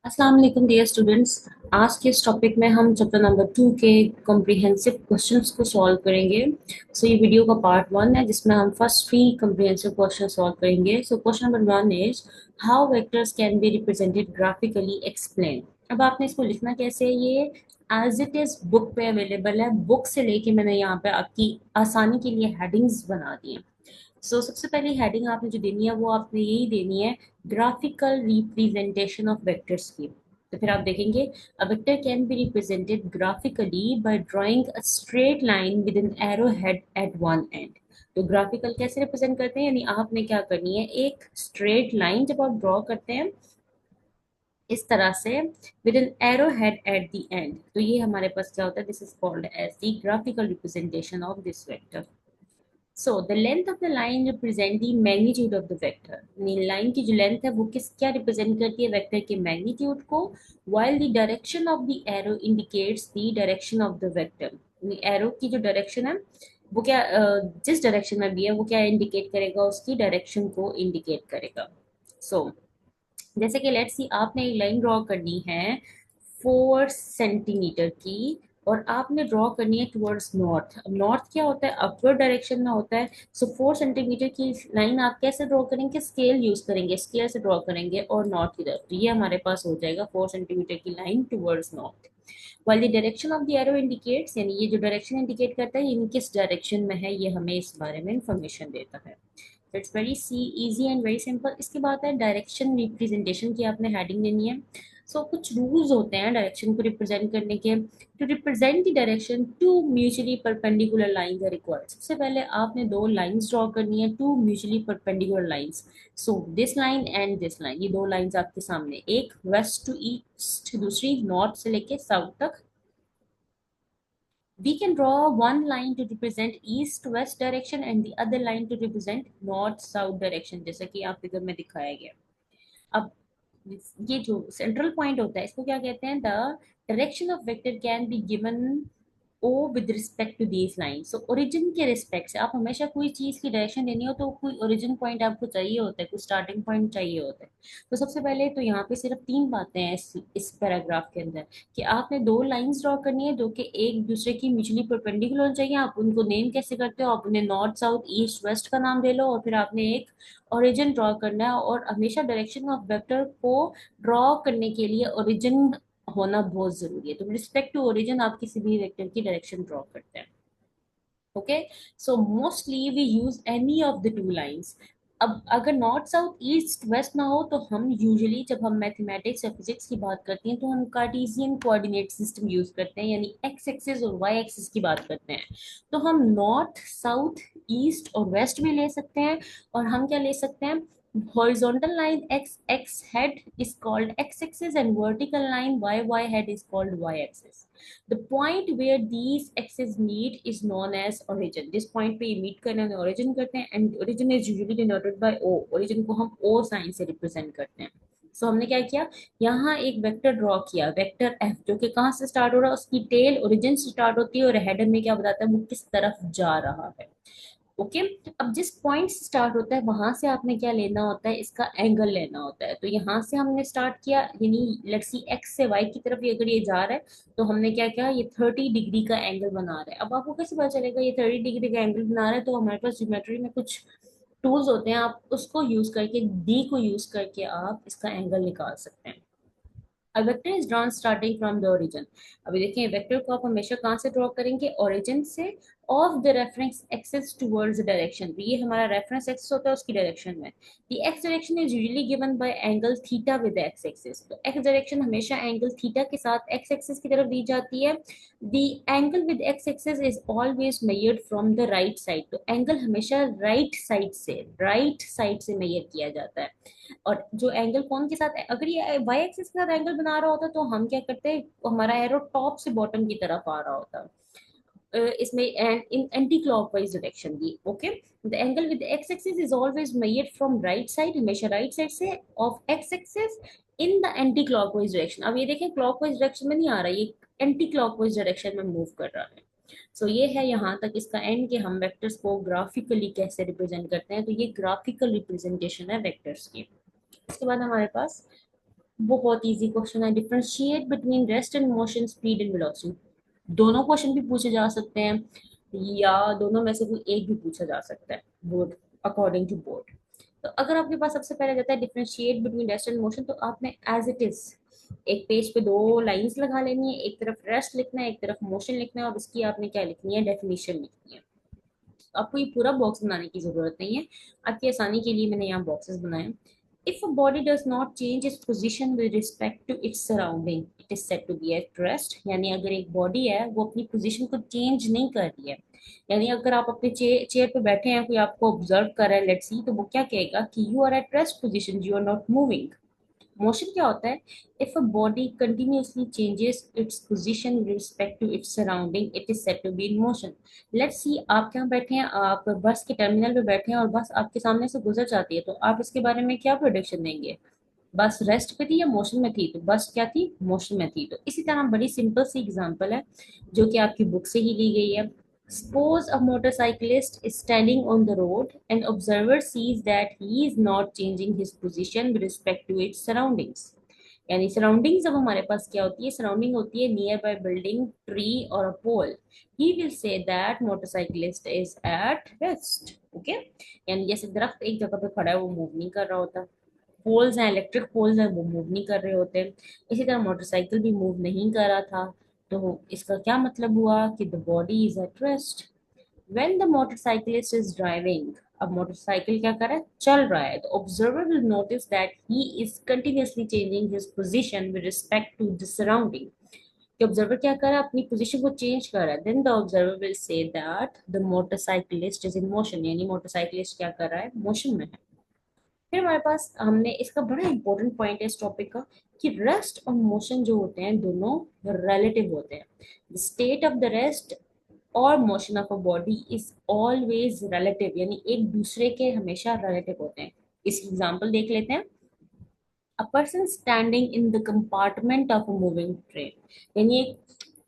अस्सलाम वालेकुम dear students. आज के इस टॉपिक में हम चैप्टर नंबर 2 के कॉम्प्रिहेंसिव क्वेश्चंस को सॉल्व करेंगे। ये वीडियो का पार्ट 1 है जिसमें हम फर्स्ट 3 कॉम्प्रिहेंसिव क्वेश्चन सॉल्व करेंगे। Question number 1 is how vectors can be represented graphically explain. अब आपने इसको लिखना कैसे है, ये एज इट इज बुक पे अवेलेबल है। बुक से लेके मैंने यहाँ पे आपकी आसानी के लिए हेडिंग्स बना दी हैं। सबसे पहली हेडिंग आपने जो देनी है वो आपने यही देनी है, ग्राफिकल रिप्रेजेंटेशन ऑफ वेक्टर्स की। तो फिर आप देखेंगे a vector can be represented graphically by drawing a straight line with an arrow head at one end. तो ग्राफिकल कैसे रिप्रेजेंट करते हैं, यानी आपने क्या करनी है, एक स्ट्रेट लाइन जब आप ड्रॉ करते हैं इस तरह से with an arrow head at the end, तो ये हमारे पास क्या होता है, this is called as the graphical representation of this vector. So the length of the line represent the magnitude of the vector। यानी लाइन की जो लेंथ है वो किस क्या रिप्रेजेंट करती है, वेक्टर के मैग्नीट्यूड को। while the direction of the arrow indicates the direction of the vector। यानी एरो की जो डायरेक्शन है वो क्या जिस डायरेक्शन में भी है वो क्या इंडिकेट करेगा, उसकी डायरेक्शन को इंडिकेट करेगा। सो जैसे कि लेट्स सी आपने एक लाइन ड्रॉ करनी है 4 सेंटीमीटर की, और आपने ड्रॉ करनी है टुवर्ड्स नॉर्थ। अब नॉर्थ क्या होता है, अपवर्ड डायरेक्शन में होता है। 4 सेंटीमीटर की लाइन आप कैसे ड्रॉ करेंगे, स्केल यूज करेंगे, स्केल से ड्रॉ करेंगे और नॉर्थ की तरफ, तो ये हमारे पास हो जाएगा 4 सेंटीमीटर की line towards north. While the direction of the arrow indicates, यानी ये जो डायरेक्शन इंडिकेट करता है ये किस डायरेक्शन में है, ये हमें इस बारे में इंफॉर्मेशन देता है। It's very see easy and very simple. इसके बाद है डायरेक्शन रिप्रेजेंटेशन की आपने हेडिंग देनी है। कुछ रूल्स होते हैं डायरेक्शन को रिप्रेजेंट करने के। To represent the direction two mutually perpendicular lines are required. सबसे पहले आपने दो लाइंस ड्रॉ करनी है, two mutually perpendicular lines. This line and this line, ये दो लाइंस आपके सामने, एक वेस्ट टू ईस्ट, दूसरी नॉर्थ से लेके साउथ तक। We can draw one line to represent east-west direction and the other line to represent north-south direction, जैसा कि आप फिगर में दिखाया गया। अब ये जो सेंट्रल पॉइंट होता है इसको क्या कहते हैं, the direction of vector can be given O with respect to these line. Origin के रिस्पेक्ट से आप हमेशा कोई चीज की डायरेक्शन देनी हो तो कोई ओरिजिन पॉइंट आपको चाहिए होता है, कोई स्टार्टिंग पॉइंट चाहिए होता है। तो सबसे पहले तो यहाँ पे सिर्फ 3 बातें हैं इस पैराग्राफ के अंदर, कि आपने दो लाइंस ड्रॉ करनी है जो कि एक दूसरे की म्यूचुअली परपेंडिकुलर होनी चाहिए। आप उनको नेम कैसे करते हो, आप उन्हें नॉर्थ साउथ ईस्ट वेस्ट का नाम दे लो, और फिर आपने एक ओरिजिन ड्रॉ करना है। और हमेशा डायरेक्शन ऑफ वेक्टर को ड्रॉ करने के लिए ओरिजिन होना बहुत जरूरी है। तो रिस्पेक्ट टू ओरिजिन आप किसी भी वेक्टर की डायरेक्शन ड्रॉ करते हैं। Okay, mostly we use any of the two lines. अब अगर नॉर्थ साउथ ईस्ट वेस्ट ना हो तो हम यूजुअली जब हम मैथमेटिक्स या फिजिक्स की बात करते हैं तो हम कार्टेशियन कोऑर्डिनेट सिस्टम यूज करते हैं, यानी एक्स एक्सिस और वाई एक्सिस की बात करते हैं। तो हम नॉर्थ साउथ ईस्ट और वेस्ट भी ले सकते हैं, और हम क्या ले सकते हैं, horizontal line x x head is called x axis and vertical line y y head is called y axis। the point where these axes meet is known as origin। जिस point पे ये meet करने हैं origin करते हैं, and origin is usually denoted by o। origin को हम o sign से represent करते हैं। हमने क्या किया, यहाँ एक वेक्टर ड्रॉ किया, वेक्टर एफ, जो कि कहाँ से स्टार्ट हो रहा है, उसकी टेल ओरिजिन से स्टार्ट होती है और हेडर में क्या बताता है वो किस तरफ जा रहा है। ओके, अब जिस पॉइंट से स्टार्ट होता है वहां से आपने क्या लेना होता है, इसका एंगल लेना होता है। तो यहाँ से हमने स्टार्ट किया, यानी लेट्स सी एक्स से वाई की तरफ ये अगर ये जा रहा है तो हमने क्या किया, ये 30 डिग्री का एंगल बना रहा है। अब आपको कैसे पता चलेगा ये 30 डिग्री का एंगल बना रहा है, तो हमारे पास ज्योमेट्री में कुछ टूल्स होते हैं, आप उसको यूज करके, डी को यूज करके आप इसका एंगल निकाल सकते हैं। A vector is drawn starting from the origin। अभी देखिए वेक्टर को आप हमेशा कहाँ से ड्रॉ करेंगे, ओरिजिन से, of the reference axis towards the direction. तो ये हमारा रेफरेंस एक्सिस होता है उसकी डायरेक्शन में। The x direction is usually given by angle theta with X axis. तो एक्स डायरेक्शन हमेशा एंगल थीटा के साथ एक्स एक्सिस की तरफ दी जाती है। The angle with X axis is always measured from the right side. तो एंगल हमेशा राइट साइड से मेजर किया जाता है। और जो एंगल कौन के साथ, अगर ये वाई एक्सिस के साथ एंगल बना रहा होता तो हम क्या करते हैं, हमारा एरो टॉप से बॉटम की तरफ आ रहा होता। इसमें इन एंटी क्लॉकवाइज डायरेक्शन दी। Okay, the angle with X axis is always measured from right side, हमेशा राइट साइड से of X axis in the anti clockwise direction. अब ये देखें क्लॉकवाइज डायरेक्शन में नहीं आ रहा, ये एंटी क्लॉकवाइज डायरेक्शन में मूव कर रहा है। ये है यहाँ तक इसका एंड, कि हम वेक्टर्स को ग्राफिकली कैसे रिप्रेजेंट करते हैं। तो ये ग्राफिकल रिप्रेजेंटेशन है वेक्टर्स की। इसके बाद हमारे पास बहुत इजी क्वेश्चन है। Differentiate between rest and motion, speed and velocity. दोनों क्वेश्चन भी पूछे जा सकते हैं या दोनों में से कोई एक भी पूछा जा सकता है, बोर्ड अकॉर्डिंग टू बोर्ड। तो अगर आपके पास सबसे पहले रहता है differentiate between rest and motion, तो आपने एज इट इज एक पेज पे दो लाइंस लगा लेनी है, एक तरफ रेस्ट लिखना है, एक तरफ मोशन लिखना है, और उसकी आपने क्या लिखनी है, डेफिनेशन लिखनी है। आपको ये पूरा बॉक्स बनाने की जरूरत नहीं है, आपकी आसानी के लिए मैंने यहाँ बॉक्सेस बनाए। If a body does not change its position with respect to its surrounding, it is said to be at rest। यानी अगर एक बॉडी है वो अपनी पोजीशन को चेंज नहीं कर रही है, यानी अगर आप अपने चेयर पे बैठे हैं, कोई आपको ऑब्जर्व कर रहा है, लेट्स सी, तो वो क्या कहेगा कि you are at rest position, you are not moving. Motion क्या होता है, if a body continuously changes its position with respect to its surrounding, it is said to be in motion. Let's see, आप क्या बैठे हैं, आप बस के टर्मिनल पे बैठे हैं और बस आपके सामने से गुजर जाती है, तो आप इसके बारे में क्या प्रोडिक्शन देंगे, बस रेस्ट पे थी या मोशन में थी, तो बस क्या थी, मोशन में थी। तो इसी तरह बड़ी सिंपल सी एग्जांपल है जो कि आपकी बुक से ही ली गई है। Suppose a motorcyclist is standing on the road and observer sees that he is not changing his position with respect to its surroundings। यानी सराउंडिंग जब हमारे पास क्या होती है, सराउंडिंग होती है नियर बाय बिल्डिंग, ट्री और a pole, he will say that motorcyclist is at rest. Okay, यानी जैसे दरख्त एक जगह पे खड़ा है, वो मूव नहीं कर रहा होता, पोल्स हैं, इलेक्ट्रिक पोल्स हैं, वो मूव नहीं कर रहे होते, इसी तरह मोटरसाइकिल भी मूव नहीं कर रहा था। तो इसका क्या मतलब हुआ कि the body is at rest. When the motorcyclist is driving, अब मोटरसाइकिल क्या कर रहा है, चल रहा है, तो observer will notice that he is continuously changing his position with respect to the surrounding. कि ऑब्जर्वर क्या कर रहा है, अपनी पोजीशन को चेंज कर रहा है। Then the observer will say that the motorcyclist is in motion, यानी मोटरसाइकिलिस्ट क्या कर रहा है, मोशन में है। फिर हमारे पास हमने इसका बड़ा इंपॉर्टेंट पॉइंट है इस टॉपिक का, कि रेस्ट और मोशन जो होते हैं दोनों रिलेटिव होते हैं। The state of the rest और motion of a body is always relative, यानी एक दूसरे के हमेशा रिलेटिव होते हैं। इसकी एग्जांपल देख लेते हैं। A person standing in the compartment of a moving train, यानी एक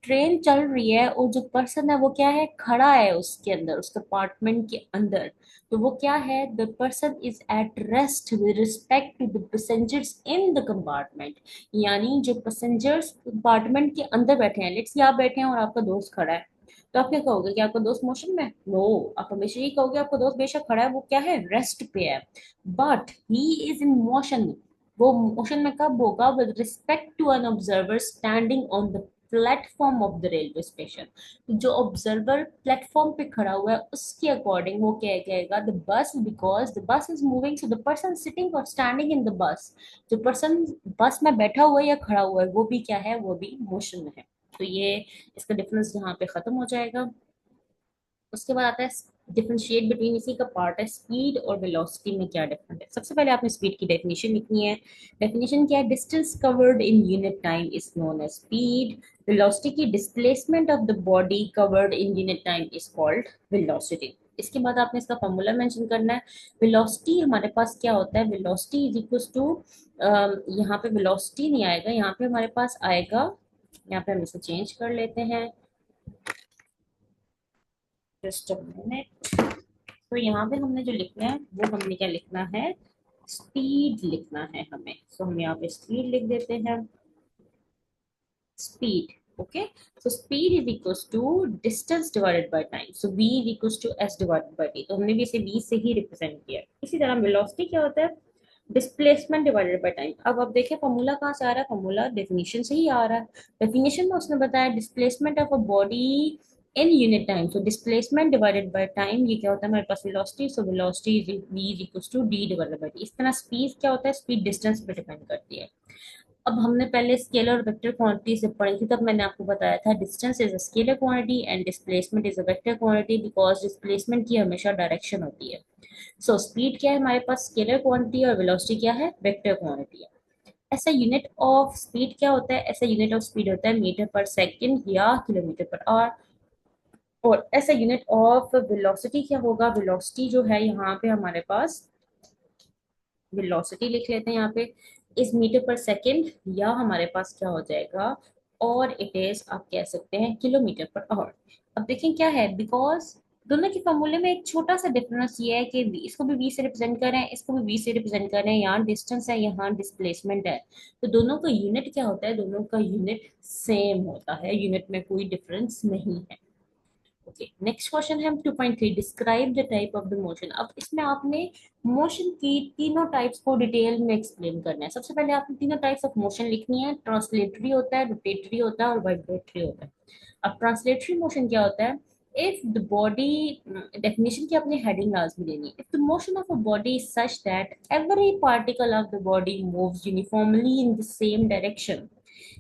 ट्रेन चल रही है और जो पर्सन है वो क्या है, खड़ा है उसके अंदर, उस कंपार्टमेंट के अंदर। तो वो क्या है, the person is at rest with respect to the passengers in the compartment. यानी जो पैसेंजर्स कंपार्टमेंट के अंदर बैठे हैं, लेट्स आप बैठे हैं और आपका दोस्त खड़ा है, तो आप क्या कहोगे कि आपका दोस्त मोशन में है? नो, आप हमेशा ये कहोगे आपका दोस्त बेशक खड़ा है, वो क्या है, रेस्ट पे है, but he is in motion. वो मोशन में कब होगा, with respect to an observer standing on the platform of the railway station. जो ऑब्जर्वर प्लेटफॉर्म पे खड़ा हुआ है उसके अकॉर्डिंग वो क्या कहेगा, the bus, because the bus is moving, so the person sitting और स्टैंडिंग इन द बस, जो पर्सन बस में बैठा हुआ है या खड़ा हुआ है, वो भी क्या है, वो भी मोशन में है। तो ये इसका डिफरेंस यहाँ पे खत्म हो जाएगा। उसके बाद आता है डिफरेंशिएट बिटवीन, इसी का पार्ट है स्पीड और वेलोसिटी में क्या डिफरेंस है। सबसे पहले आपने स्पीड की डेफिनेशन लिखनी है। डेफिनेशन क्या है, distance covered in unit time is known as speed. Velocity की displacement of the body covered in unit time is called velocity. इसके बाद आपने इसका फॉर्मूला मेंशन करना है। वेलोसिटी हमारे पास क्या होता है, वेलोसिटी इज इक्वल टू, यहाँ पे वेलोसिटी नहीं आएगा, यहाँ पे हमारे पास आएगा, यहाँ पे हम इसे चेंज कर लेते हैं, जस्ट अ मिनट। तो यहाँ पे हमने जो लिखना है वो हमने क्या लिखना है, स्पीड लिखना है हमें। तो हम यहाँ पे स्पीड लिख देते हैं, speed. Okay, so speed is equals to distance divided by time, so v is equals to s divided by t। तो हमने भी इसे v से ही रिप्रेजेंट किया है। इसी तरह वेलोसिटी क्या होता है, डिस्प्लेसमेंट डिवाइडेड बाय टाइम। अब देखिए फॉर्मूला कहाँ से आ रहा है, फॉर्मूला डेफिनेशन से ही आ रहा है। डेफिनेशन में उसने बताया displacement of a body in unit time, so displacement divided by time, ये क्या होता है हमारे पास, velocity, so velocity is v is equal to d divided by t। इस तरह स्पीड क्या होता है, स्पीड डिस्टेंस पे डिपेंड करती है। अब हमने पहले स्केलर और वेक्टर क्वांटिटी से पढ़ी थी, तब मैंने आपको बताया था distance is a scalar quantity and displacement is a vector quantity, because displacement की हमेशा डायरेक्शन होती है। सो स्पीड क्या है हमारे पास, स्केलर क्वांटिटी, और वेलोसिटी क्या है, वेक्टर क्वांटिटी है। ऐसा यूनिट ऑफ स्पीड क्या होता है, ऐसा यूनिट ऑफ स्पीड होता है मीटर पर सेकंड या किलोमीटर पर आवर। और ऐसा यूनिट ऑफ वेलोसिटी क्या होगा, वेलोसिटी जो है यहाँ पे हमारे पास, वेलोसिटी लिख लेते हैं यहाँ पे, इस मीटर पर सेकंड, या हमारे पास क्या हो जाएगा, और इट इज, आप कह सकते हैं किलोमीटर पर आवर। अब देखें क्या है, बिकॉज दोनों के फॉर्मूले में एक छोटा सा डिफरेंस ये है कि इसको भी v से रिप्रेजेंट कर रहे हैं, इसको भी v से रिप्रेजेंट कर रहे हैं। यहाँ डिस्टेंस है, यहाँ डिस्प्लेसमेंट है, तो दोनों का यूनिट क्या होता है, दोनों का यूनिट सेम होता है, यूनिट में कोई डिफरेंस नहीं है। ओके, नेक्स्ट क्वेश्चन है 2.3, describe the type of the motion. अब इसमें आपने मोशन की तीनों टाइप्स को डिटेल में एक्सप्लेन करना है। सबसे पहले आपने तीनों टाइप्स ऑफ मोशन लिखनी है, ट्रांसलेटरी होता है, रोटेटरी होता है और वाइब्रेटरी होता है। अब ट्रांसलेटरी मोशन क्या होता है, if the body, definition की अपनी heading लाजमी देनी है। If the motion of a body is such that every particle of the body moves uniformly in the same direction,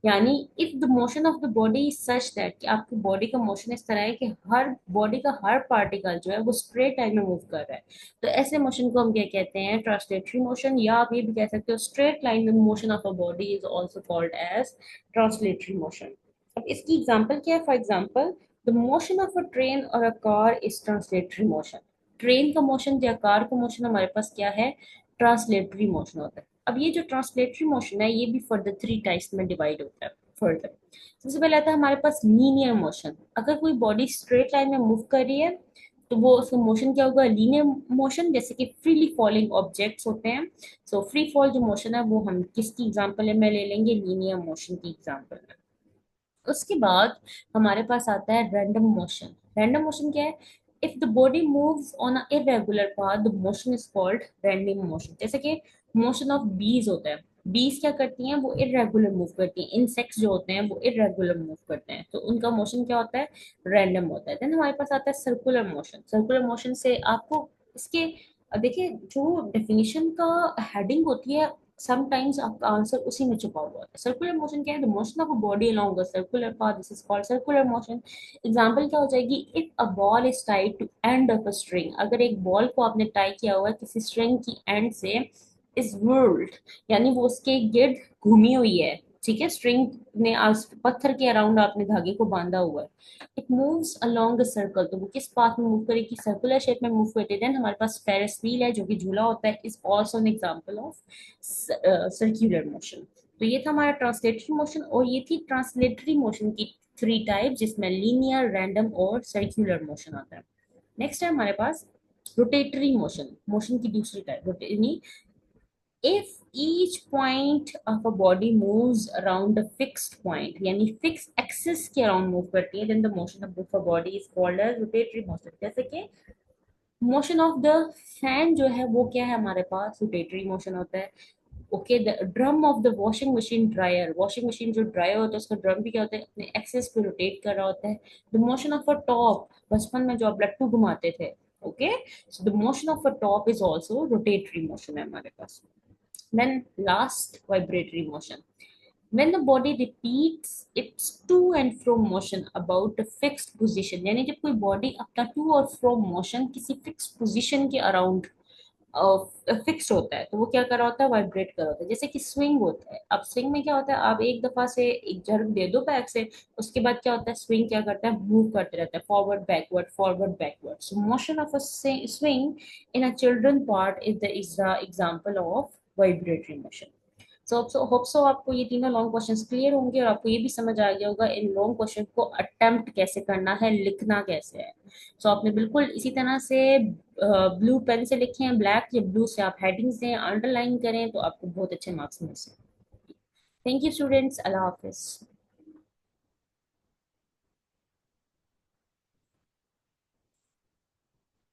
यानी if the motion of the body is such that कि आपकी body का motion इस तरह है कि हर body का हर particle जो है वो स्ट्रेट लाइन में मूव कर रहा है, तो ऐसे मोशन को हम क्या कहते हैं, ट्रांसलेटरी मोशन, या आप ये भी कह सकते हो स्ट्रेट लाइन में motion of a body is also called as translatory motion. अब इसकी एग्जांपल क्या है, for example the motion of a train और a car is translatory motion. Train का मोशन या कार का मोशन हमारे पास क्या है, ट्रांसलेटरी मोशन होता है। अब ये जो ट्रांसलेटरी मोशन है ये भी फर्दर 3 टाइप्स में डिवाइड होता है फर्दर। सबसे पहले आता है हमारे पास लीनियर मोशन। अगर कोई बॉडी स्ट्रेट लाइन में मूव कर रही है तो वो उसका मोशन क्या होगा, लीनियर मोशन, जैसे कि फ्रीली फॉलिंग ऑब्जेक्ट्स होते हैं। सो फ्री फॉल जो मोशन है वो हम किसकी एग्जांपल है, में ले लेंगे लीनियर मोशन की एग्जांपल में। उसके बाद हमारे पास आता है रैंडम मोशन। रैंडम मोशन क्या है, if the body moves on a irregular path the motion is called random motion. जैसे कि मोशन ऑफ बीज होता है, बीज क्या करती हैं, वो इरेगुलर मूव करती हैं, इंसेक्ट्स जो होते हैं वो इरेगुलर मूव करते हैं, तो उनका मोशन क्या होता है, रैंडम होता है। देन हमारे पास आता है सर्कुलर मोशन। सर्कुलर मोशन से आपको इसके देखिए जो डेफिनेशन का हेडिंग होती है, समटाइम्स आपका आंसर उसी में छुपा हुआ है। सर्कुलर मोशन क्या है, the motion of a body along a circular path, this is called circular motion. Example क्या हो जाएगी, if a ball is tied to end of a string, अगर एक बॉल को आपने टाई किया हुआ है किसी स्ट्रिंग की एंड से, इज व्हर्ल्ड, यानी वो उसके गिर्द घूमी हुई है, ठीक है, स्ट्रिंग ने पत्थर के अराउंड आपने धागे को बांधा हुआ है, it moves along a circle, तो वो किस पाथ में मूव करेगी, सर्कुलर शेप में मूव करती है। देन हमारे पास फेरिस व्हील है जो कि झूला होता है, is also an example of circular motion. तो ये था हमारा ट्रांसलेटरी मोशन, और ये थी ट्रांसलेटरी मोशन की 3 टाइप, जिसमें लीनियर, रैंडम और सर्कुलर मोशन आता है। नेक्स्ट है हमारे पास रोटेटरी मोशन। मोशन की दूसरी type, if each point of a body moves around a fixed point, यानी फिक्स एक्सिस के अराउंड मूव करती है, then the motion of a body is called as rotatory motion। जैसे कि मोशन ऑफ द फैन जो है वो क्या है हमारे पास, रोटेटरी मोशन होता है। Okay, the drum of the washing machine dryer, washing machine जो ड्रायर होता है उसका ड्रम भी क्या होता है, अपने एक्सिस पे रोटेट कर रहा होता है। The motion of a top, बचपन में जो आप लट्टू घुमाते थे, okay, so the motion of a top is also rotatory motion है हमारे पास। Then last, vibratory motion. When the body repeats its to and fro motion about a fixed position, यानी जब कोई बॉडी अपना टू और फ्रो मोशन किसी fix position के around fix होता है, तो वो क्या कर रहा होता है, वाइब्रेट कर रहा होता है। जैसे कि स्विंग होता है, अब स्विंग में क्या होता है, आप एक दफा से एक झटक दे दो बैक से, उसके बाद क्या होता है, स्विंग क्या करता है, मूव करते रहता है, forward backward. So motion of a swing in a children part is the example of vibratory motion. So hope so आपको ये तीनों लॉन्ग क्वेश्चंस क्लियर होंगे, और आपको ये भी समझ आ गया होगा इन लॉन्ग क्वेश्चन को अटेम्प्ट कैसे करना है, लिखना कैसे है। सो आपने बिल्कुल इसी तरह से ब्लू पेन से लिखे हैं, ब्लैक या ब्लू से आप हेडिंग्स दें, अंडरलाइन करें, तो आपको बहुत अच्छे मार्क्स मिल सकते हैं। Thank you students, Allah Hafiz.